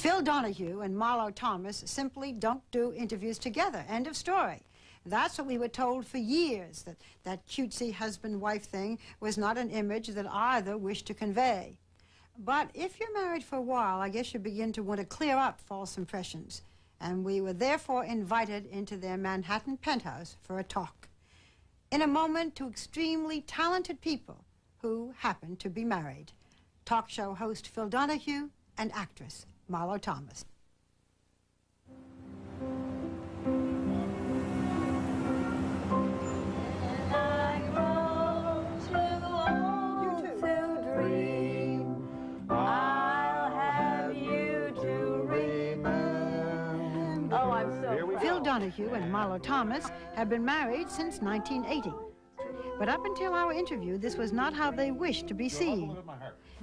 Phil Donahue and Marlo Thomas simply don't do interviews together. End of story. That's what we were told for years, that cutesy husband-wife thing was not an image that either wished to convey. But if you're married for a while, I guess you begin to want to clear up false impressions. And we were therefore invited into their Manhattan penthouse for a talk. In a moment, two extremely talented people who happened to be married. Talk show host Phil Donahue and actress Marlo Thomas. Phil Donahue and Marlo Thomas have been married since 1980. But up until our interview, this was not how they wished to be seen.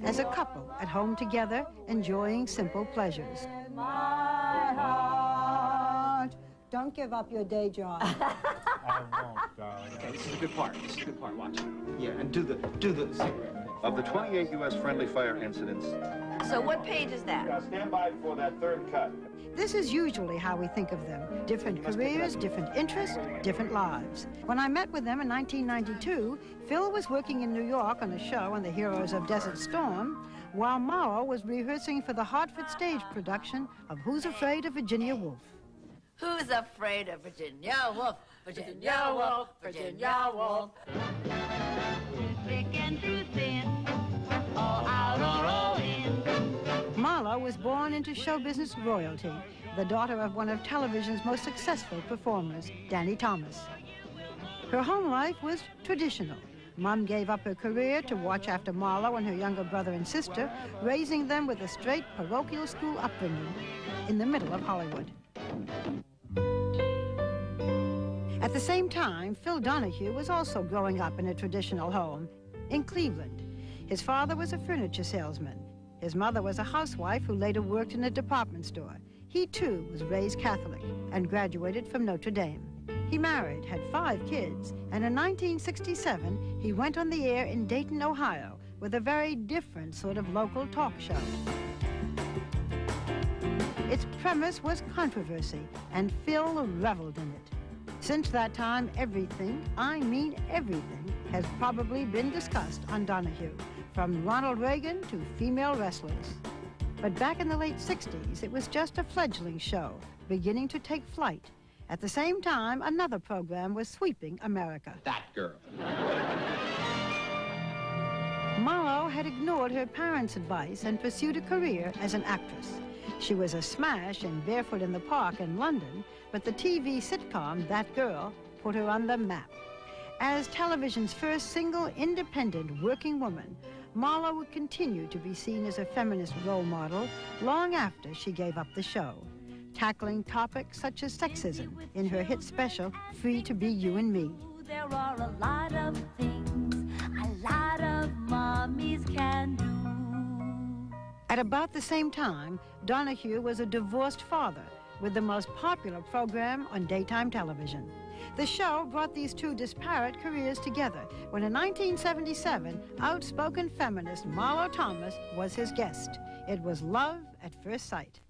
As a couple at home together, enjoying simple pleasures. My heart. Don't give up your day job. I won't, darling. Okay, this is a good part. This is a good part. Watch it. Yeah, and do the cigarette thing. Of the 28 U.S. friendly fire incidents. So what page is that? Stand by for that third cut. This is usually how we think of them. Different careers, different interests, different lives. When I met with them in 1992, Phil was working in New York on a show on the heroes of Desert Storm, while Marlo was rehearsing for the Hartford stage production of Who's Afraid of Virginia Woolf. Who's afraid of Virginia Woolf? Virginia Woolf, Virginia Woolf. Thick and too thin, all out or all in. Marlo was born into show business royalty, the daughter of one of television's most successful performers, Danny Thomas. Her home life was traditional. Mom gave up her career to watch after Marlo and her younger brother and sister, raising them with a straight parochial school upbringing in the middle of Hollywood. At the same time, Phil Donahue was also growing up in a traditional home in Cleveland. His father was a furniture salesman. His mother was a housewife who later worked in a department store. He, too, was raised Catholic and graduated from Notre Dame. He married, had 5 kids, and in 1967, he went on the air in Dayton, Ohio, with a very different sort of local talk show. Its premise was controversy, and Phil reveled in it. Since that time, everything, I mean everything, has probably been discussed on Donahue, from Ronald Reagan to female wrestlers. But back in the late 60s, it was just a fledgling show, beginning to take flight. At the same time, another program was sweeping America. That girl. Marlo had ignored her parents' advice and pursued a career as an actress. She was a smash in Barefoot in the Park in London, but the TV sitcom, That Girl, put her on the map. As television's first single independent working woman, Marlo would continue to be seen as a feminist role model long after she gave up the show, tackling topics such as sexism in her hit special, Free to Be You and Me. There are a lot of things a lot of mommies can do. At about the same time, Donahue was a divorced father with the most popular program on daytime television. The show brought these two disparate careers together when in 1977, outspoken feminist Marlo Thomas was his guest. It was love at first sight.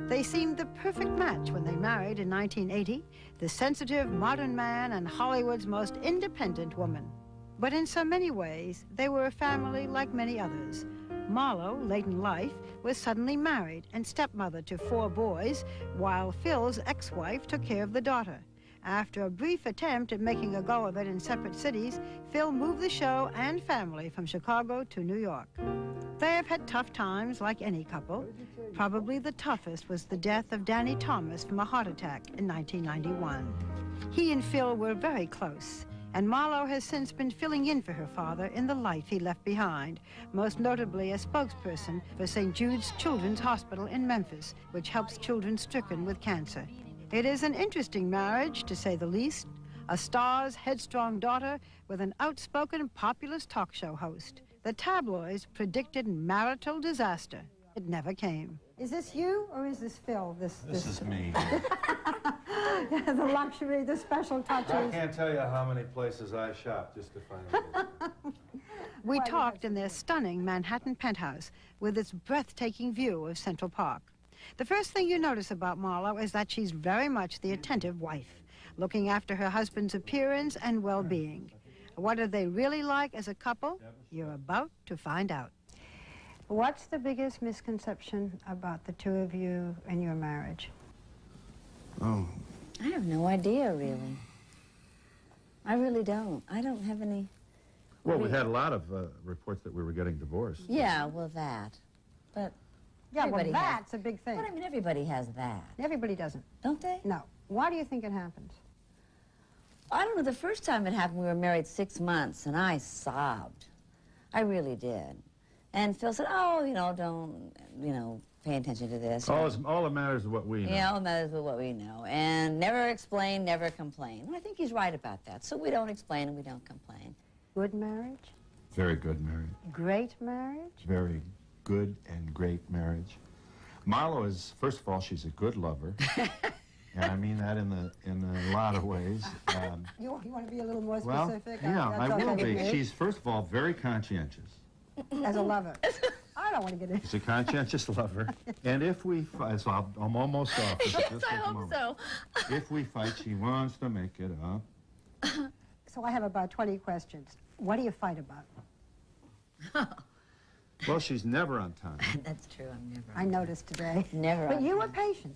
They seemed the perfect match when they married in 1980, the sensitive modern man and Hollywood's most independent woman. But in so many ways, they were a family like many others. Marlo, late in life, was suddenly married and stepmother to 4 boys, while Phil's ex-wife took care of the daughter. After a brief attempt at making a go of it in separate cities, Phil moved the show and family from Chicago to New York. They have had tough times like any couple. Probably the toughest was the death of Danny Thomas from a heart attack in 1991. He and Phil were very close, and Marlo has since been filling in for her father in the life he left behind, most notably a spokesperson for St. Jude's Children's Hospital in Memphis, which helps children stricken with cancer. It is an interesting marriage, to say the least, a star's headstrong daughter with an outspoken populist talk show host. The tabloids predicted marital disaster. It never came. Is this you or is this Phil? This is me. The luxury, the special touches. I can't tell you how many places I shop just to find it. We talked in their stunning Manhattan penthouse with its breathtaking view of Central Park. The first thing you notice about Marlo is that she's very much the attentive wife, looking after her husband's appearance and well-being. What are they really like as a couple? You're about to find out. What's the biggest misconception about the two of you and your marriage? Oh. I have no idea, really. I really don't. I don't have any... Well, we had a lot of reports that we were getting divorced. Yeah, well, that. But Yeah, well, everybody that's a big thing. But I mean, everybody has that. Everybody doesn't. Don't they? No. Why do you think it happens? I don't know. The first time it happened, we were married 6 months, and I sobbed. I really did. And Phil said, oh, you know, don't, you know, pay attention to this. All that matters is what we know. Yeah, all that matters is what we know. And never explain, never complain. And I think he's right about that. So we don't explain and we don't complain. Good marriage? Very good marriage. Great marriage? Very good and great marriage. Marlo is, first of all, she's a good lover. And I mean that in a lot of ways. You want to be a little more Well, specific? yeah, I will okay be. with me. She's, first of all, very conscientious. As a lover. I don't want to get in. She's a conscientious lover. And if we fight, so I'm almost off. Yes, I hope so. If we fight, she wants to make it up. So I have about 20 questions. What do you fight about? Well, she's never on time. That's true. I'm never. I noticed today. Never. But on you time. were patient.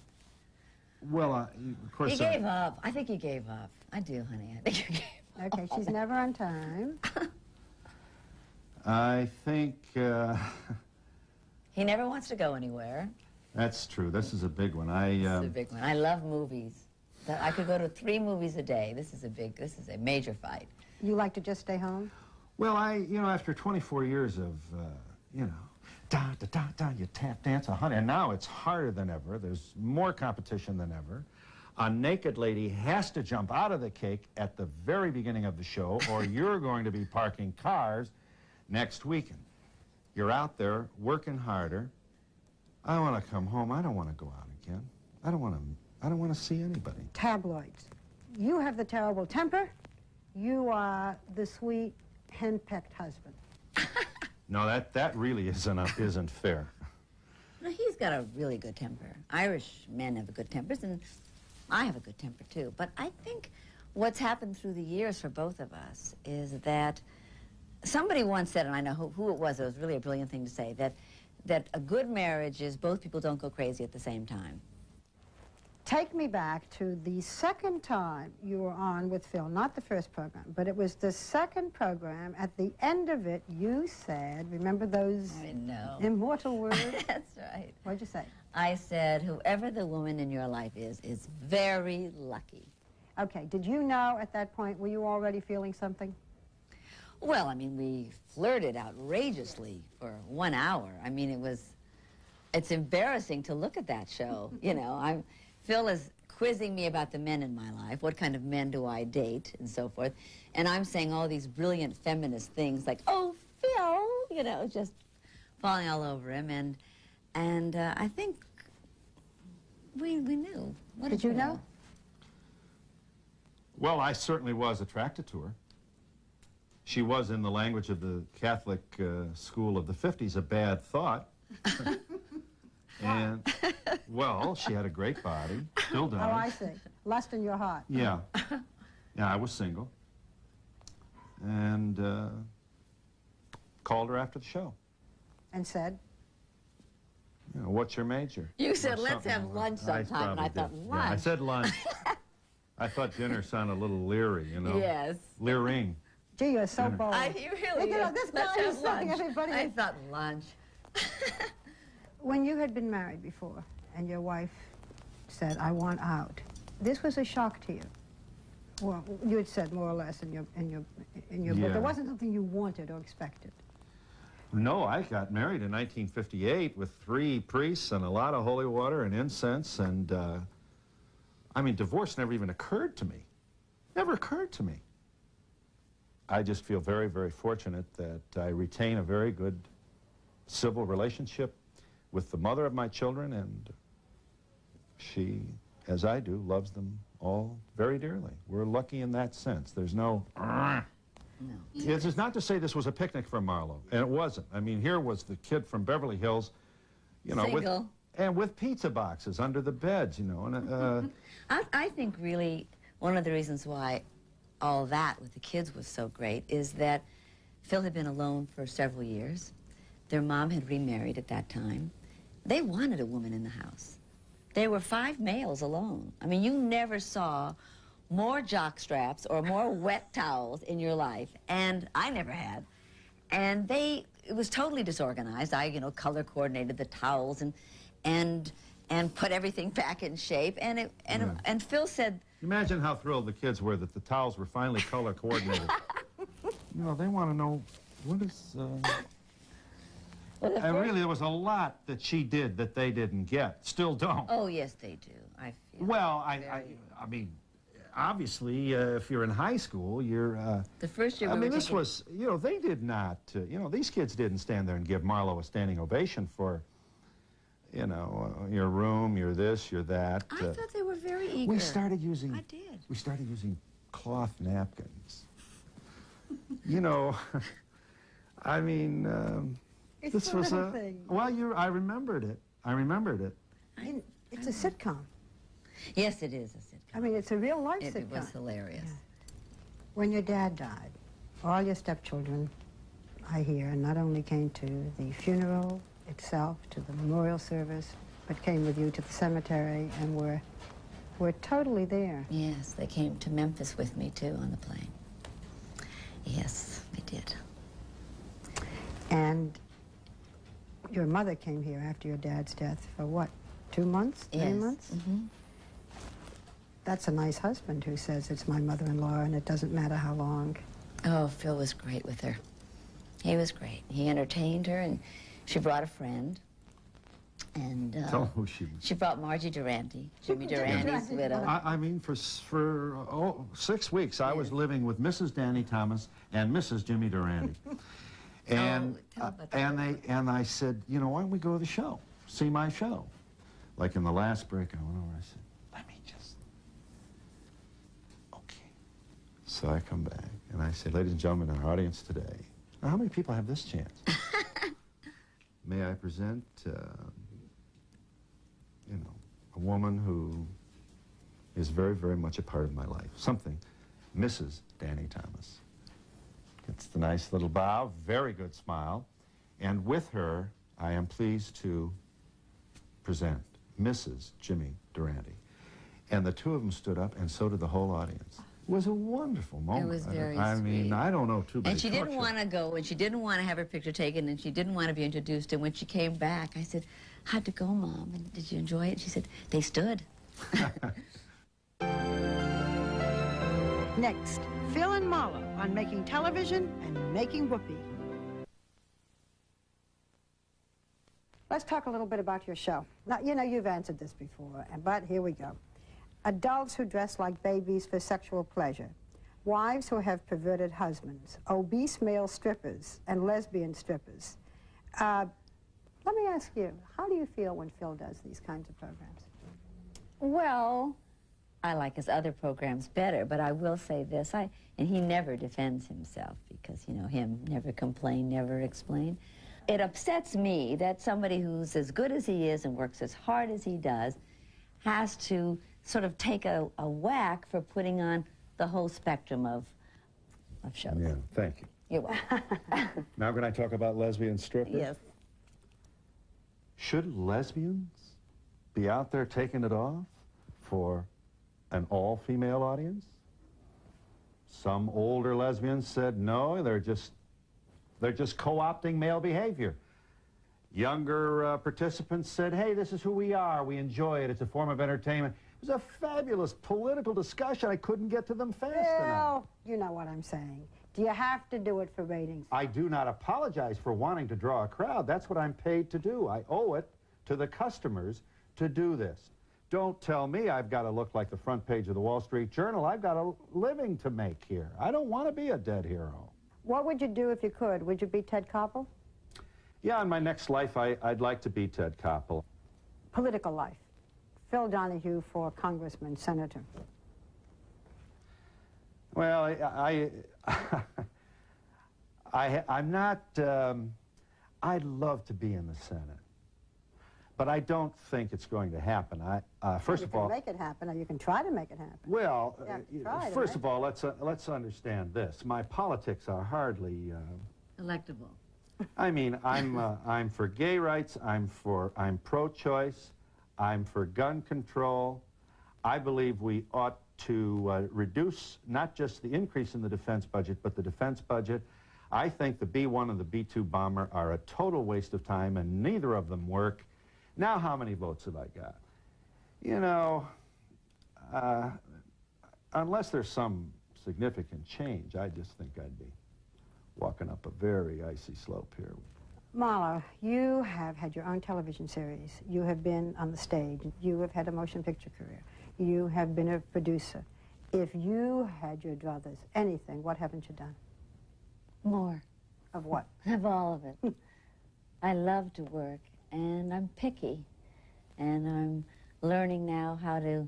Well, of course... He gave up. I think he gave up. I do, honey. I think you gave up. Okay, she's never on time. I think... He never wants to go anywhere. That's true. This is a big one. This is a big one. I love movies. I could go to 3 movies a day. This is a major fight. You like to just stay home? Well, after 24 years of, da-da-da-da, you tap dance, and now it's harder than ever. There's more competition than ever. A naked lady has to jump out of the cake at the very beginning of the show, or you're going to be parking cars next weekend. You're out there working harder. I want to come home. I don't want to go out again. I don't want to see anybody. Tabloids. You have the terrible temper. You are the sweet, hen-pecked husband. No, that really isn't fair. No, he's got a really good temper. Irish men have good tempers, and I have a good temper, too. But I think what's happened through the years for both of us is that somebody once said, and I know who it was really a brilliant thing to say, that a good marriage is both people don't go crazy at the same time. Take me back to the second time you were on with Phil, not the first program, but it was the second program. At the end of it, you said, remember those I know. immortal words? That's right. What'd you say? I said, whoever the woman in your life is very lucky. Okay, did you know at that point, were you already feeling something? Well, I mean, we flirted outrageously for 1 hour. I mean, it's embarrassing to look at that show, you know. Phil is quizzing me about the men in my life. What kind of men do I date and so forth. And I'm saying all these brilliant feminist things like, oh, Phil, you know, just falling all over him. And I think we knew. What Did you know? Well, I certainly was attracted to her. She was, in the language of the Catholic school of the 50s, a bad thought. And, well, she had a great body, still does. Oh, I see. Lust in your heart. Yeah. Yeah, I was single. And called her after the show. And said? You know, what's your major? You said, Or let's have something. lunch sometime, and I thought, did. lunch? Yeah, I said lunch. I thought dinner sounded a little leery, you know? Yes. Leering. Gee, you're so Dinner. bold. You really You know, is. this Let's guy have is saying lunch. everybody I is- thought lunch. When you had been married before, and your wife said, I want out, this was a shock to you. Well, you had said more or less in your book. Yeah. There wasn't something you wanted or expected. No, I got married in 1958 with 3 priests and a lot of holy water and incense, and, I mean, divorce never even occurred to me. Never occurred to me. I just feel very, very fortunate that I retain a very good civil relationship with the mother of my children, and she, as I do, loves them all very dearly. We're lucky in that sense. There's no No. This is not to say this was a picnic for Marlo, and it wasn't. I mean, here was the kid from Beverly Hills, you know, Single. with pizza boxes under the beds, you know. And I think really one of the reasons why all that with the kids was so great is that Phil had been alone for several years. Their mom had remarried at that time. They wanted a woman in the house. There were 5 males alone. I mean, you never saw more jock straps or more wet towels in your life, and I never had. And it was totally disorganized. I, you know, color coordinated the towels and put everything back in shape. And Phil said, imagine how thrilled the kids were that the towels were finally color coordinated. You know, they want to know what is. And really, there was a lot that she did that they didn't get. Still don't. oh, yes, they do, I feel. Well, I mean, obviously, if you're in high school, you're... The first year I we mean, were this taking- was, you know, they did not, you know, these kids didn't stand there and give Marlo a standing ovation for, you know, your room, your this, your that. I thought they were very eager. We started using... I did. We started using cloth napkins. You know, I mean, It's this a was little a... thing. Well, I remembered it. I remembered it. It's a sitcom. Yes, it is a sitcom. I mean, it's a real life It sitcom. was hilarious. When your dad died, all your stepchildren, I hear, not only came to the funeral itself, to the memorial service, but came with you to the cemetery and were totally there. Yes, they came to Memphis with me, too, on the plane. Yes, they did. And your mother came here after your dad's death for what, 2 months, 3 Yes. months? Mm-hmm. That's a nice husband who says it's my mother-in-law and it doesn't matter how long. Oh, Phil was great with her. He was great. He entertained her, and she brought a friend. And Tell them who she was. she brought Margie Durante, Jimmy Durante's widow. I mean, for 6 weeks, I was living with Mrs. Danny Thomas and Mrs. Jimmy Durante. And, tell about that. and I said, you know, why don't we go to the show, see my show? Like in the last break, I went over, I said, let me just, okay. So I come back, and I say, ladies and gentlemen, our audience today, now how many people have this chance? May I present, you know, a woman who is very, very much a part of my life. Something, Mrs. Danny Thomas. Gets the nice little bow, very good smile. And with her, I am pleased to present Mrs. Jimmy Durante. And the two of them stood up, and so did the whole audience. It was a wonderful moment. was very I mean, sweet. I don't know too many And she didn't talk want to go, and she didn't want to have her picture taken, and she didn't want to be introduced. And when she came back, I said, how'd it go, Mom? And did you enjoy it? She said, they stood. Next, Phil and Marlo on making television and making whoopee. Let's talk a little bit about your show. Now, you know, you've answered this before, but here we go. Adults who dress like babies for sexual pleasure, wives who have perverted husbands, obese male strippers, and lesbian strippers. Let me ask you, how do you feel when Phil does these kinds of programs? Well, I like his other programs better, but I will say this, and he never defends himself because, you know, him, never complain, never explain. It upsets me that somebody who's as good as he is and works as hard as he does has to sort of take a whack for putting on the whole spectrum of shows. Yeah, thank you. You're welcome. Now can I talk about lesbian strippers? Yes. Should lesbians be out there taking it off for an all-female audience? Some older lesbians said no, they're just co-opting male behavior. Younger participants said, hey, this is who we are, we enjoy it, it's a form of entertainment. It was a fabulous political discussion. I couldn't get to them fast enough. Well, you know what I'm saying. Do you have to do it for ratings? I do not apologize for wanting to draw a crowd. That's what I'm paid to do. I owe it to the customers to do this. Don't tell me I've got to look like the front page of the Wall Street Journal. I've got a living to make here. I don't want to be a dead hero. What would you do if you could? Would you be Ted Koppel? Yeah, in my next life, I'd like to be Ted Koppel. Political life. Phil Donahue for congressman, senator. Well, I'm not, I'd love to be in the Senate. But I don't think it's going to happen. First of all, you can make it happen, or you can try to make it happen. Well, Try to first make of all, let's understand this. My politics are hardly Electable. I mean, I'm for gay rights. I'm pro-choice. I'm for gun control. I believe we ought to reduce not just the increase in the defense budget, but the defense budget. I think the B-1 and the B-2 bomber are a total waste of time, and neither of them work. Now, how many votes have I got? You know, unless there's some significant change, I just think I'd be walking up a very icy slope here. Marla, you have had your own television series. You have been on the stage. You have had a motion picture career. You have been a producer. If you had your druthers, anything, what haven't you done? More. Of what? Of all of it. I love to work, and I'm picky. And I'm learning now how to,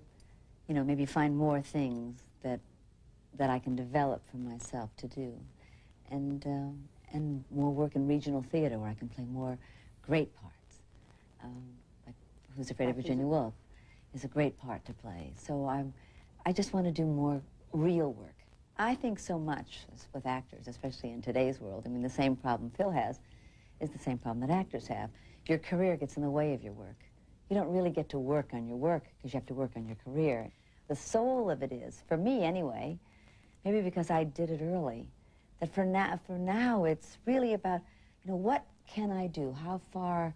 you know, maybe find more things that I can develop for myself to do. And more work in regional theater where I can play more great parts. Like Who's Afraid of Virginia Woolf is a great part to play. So I just want to do more real work. I think so much with actors, especially in today's world. I mean, the same problem Phil has is the same problem that actors have. Your career gets in the way of your work. You don't really get to work on your work because you have to work on your career. The soul of it is, for me anyway, maybe because I did it early, that for now it's really about, you know, what can I do? How far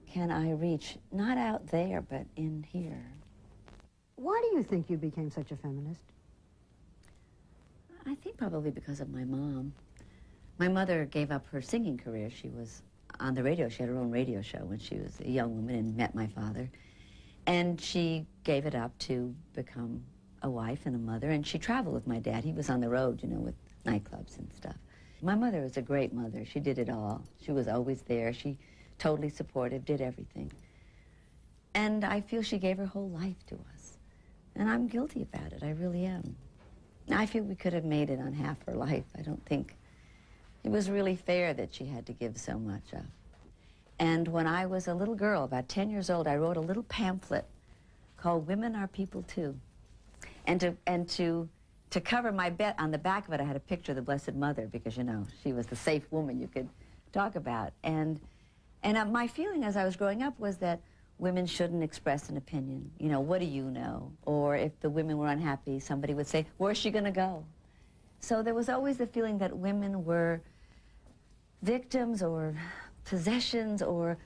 can I reach? Not out there, but in here. Why do you think you became such a feminist? I think probably because of my mom. My mother gave up her singing career. She was on the radio. She had her own radio show when she was a young woman and met my father. And she gave it up to become a wife and a mother. And she traveled with my dad. He was on the road, you know, with nightclubs and stuff. My mother was a great mother. She did it all. She was always there. She totally supportive, did everything. And I feel she gave her whole life to us. And I'm guilty about it. I really am. I feel we could have made it on half her life. I don't think it was really fair that she had to give so much up. And when I was a little girl, about 10 years old, I wrote a little pamphlet called Women Are People Too. And to cover my bet, on the back of it, I had a picture of the Blessed Mother because, you know, she was the safe woman you could talk about. And my feeling as I was growing up was that women shouldn't express an opinion. You know, what do you know? Or if the women were unhappy, somebody would say, where's she gonna go? So there was always the feeling that women were victims or possessions or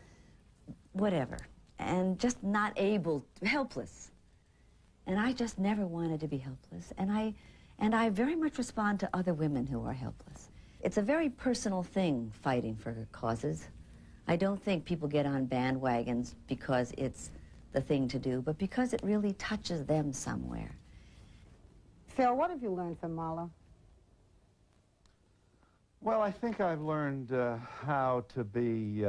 whatever, and just not able, helpless. And I just never wanted to be helpless. And I very much respond to other women who are helpless. It's a very personal thing, fighting for causes. I don't think people get on bandwagons because it's the thing to do, but because it really touches them somewhere. Phil, what have you learned from Marla? Well, I think I've learned how to be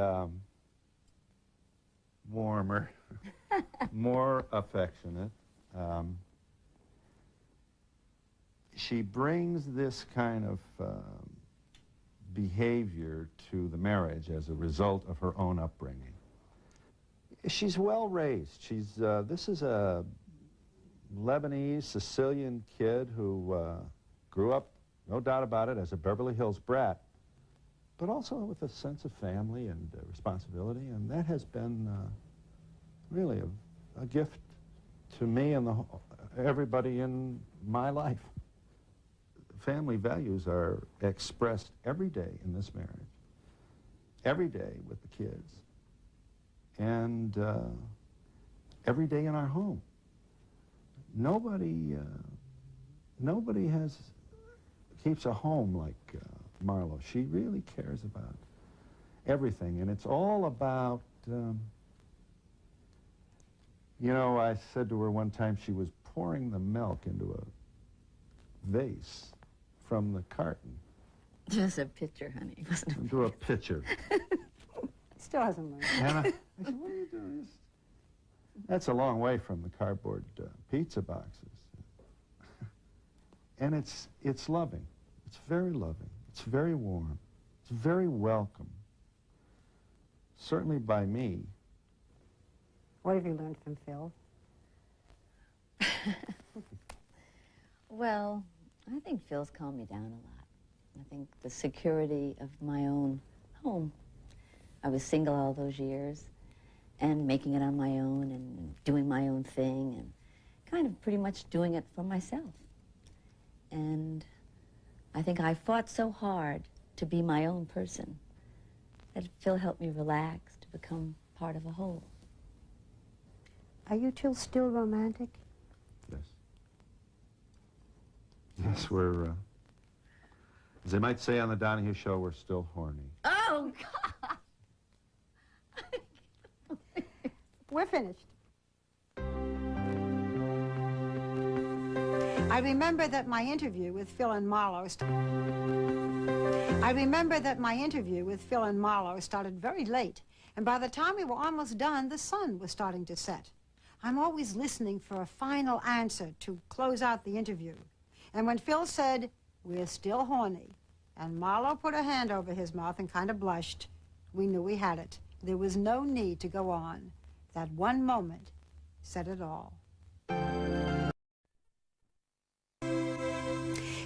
warmer, more affectionate. She brings this kind of behavior to the marriage as a result of her own upbringing. She's well raised. This is a Lebanese, Sicilian kid who grew up, no doubt about it, as a Beverly Hills brat, but also with a sense of family and responsibility, and that has been really a gift to me and everybody in my life. Family values are expressed every day in this marriage, every day with the kids, and every day in our home. Nobody keeps a home like Marlo. She really cares about everything, and it's all about, you know, I said to her one time she was pouring the milk into a vase from the carton. Just a pitcher, honey. It wasn't into a pitcher. Still hasn't learned. And I said, what are you doing? That's a long way from the cardboard pizza boxes. And it's loving. It's very loving. It's very warm. It's very welcome. Certainly by me. What have you learned from Phil? Well, I think Phil's calmed me down a lot. I think the security of my own home. I was single all those years and making it on my own and doing my own thing and kind of pretty much doing it for myself. And I think I fought so hard to be my own person that Phil helped me relax, to become part of a whole. Are you two still romantic? Yes. Yes, we're, as they might say on the Donahue show, we're still horny. Oh, God! We're finished. I remember that my interview with Phil and Marlowe started very late, and by the time we were almost done, the sun was starting to set. I'm always listening for a final answer to close out the interview. And when Phil said, "We're still horny," and Marlowe put a hand over his mouth and kind of blushed, we knew we had it. There was no need to go on. That one moment said it all.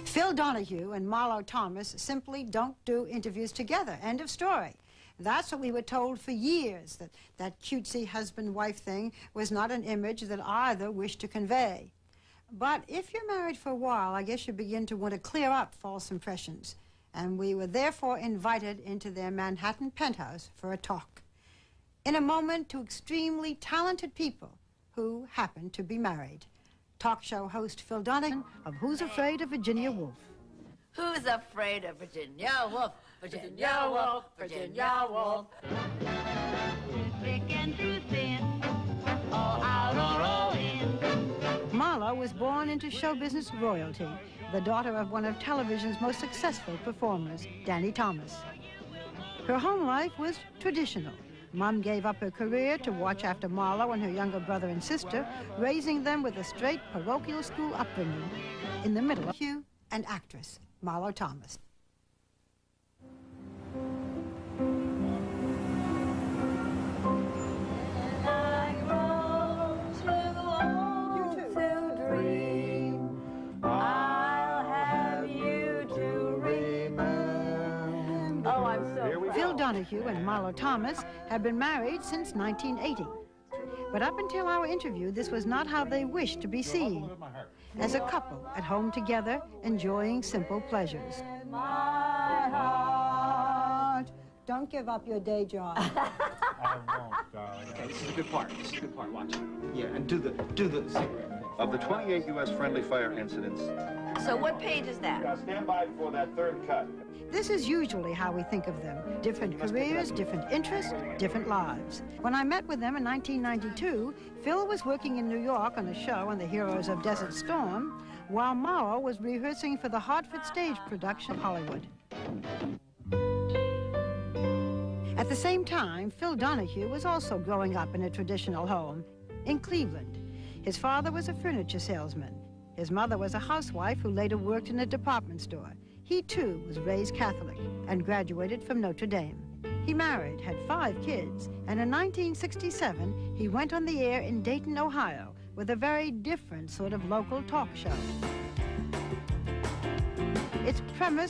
Phil Donahue and Marlowe Thomas simply don't do interviews together. End of story. That's what we were told for years, that cutesy husband-wife thing was not an image that either wished to convey. But if you're married for a while, I guess you begin to want to clear up false impressions. And we were therefore invited into their Manhattan penthouse for a talk. In a moment, two extremely talented people who happened to be married. Talk show host Phil Donahue of Who's Afraid of Virginia Woolf? Who's afraid of Virginia Woolf? Virginia Woolf, Virginia Woolf. Thick and too thin, all out or all in. Marlowe was born into show business royalty, the daughter of one of television's most successful performers, Danny Thomas. Her home life was traditional. Mom gave up her career to watch after Marlowe and her younger brother and sister, raising them with a straight parochial school upbringing. In the middle, Hugh and actress Marlowe Thomas. Phil Donahue and Marlowe Thomas have been married since 1980. But up until our interview, this was not how they wished to be seen. As a couple at home together, enjoying simple pleasures. My heart. Don't give up your day job. I won't, darling. Okay, this is a good part. This is a good part. Watch it. Yeah, and do the cigarette thing. Of the 28 U.S. friendly fire incidents, So what page is that? stand by for that third cut. This is usually how we think of them. Different careers, different interests, different lives. When I met with them in 1992, Phil was working in New York on a show on the heroes of Desert Storm, while Marlowe was rehearsing for the Hartford stage production of Hollywood. At the same time, Phil Donahue was also growing up in a traditional home in Cleveland. His father was a furniture salesman. His mother was a housewife who later worked in a department store. He, too, was raised Catholic and graduated from Notre Dame. He married, had 5 kids, and in 1967, he went on the air in Dayton, Ohio, with a very different sort of local talk show. Its premise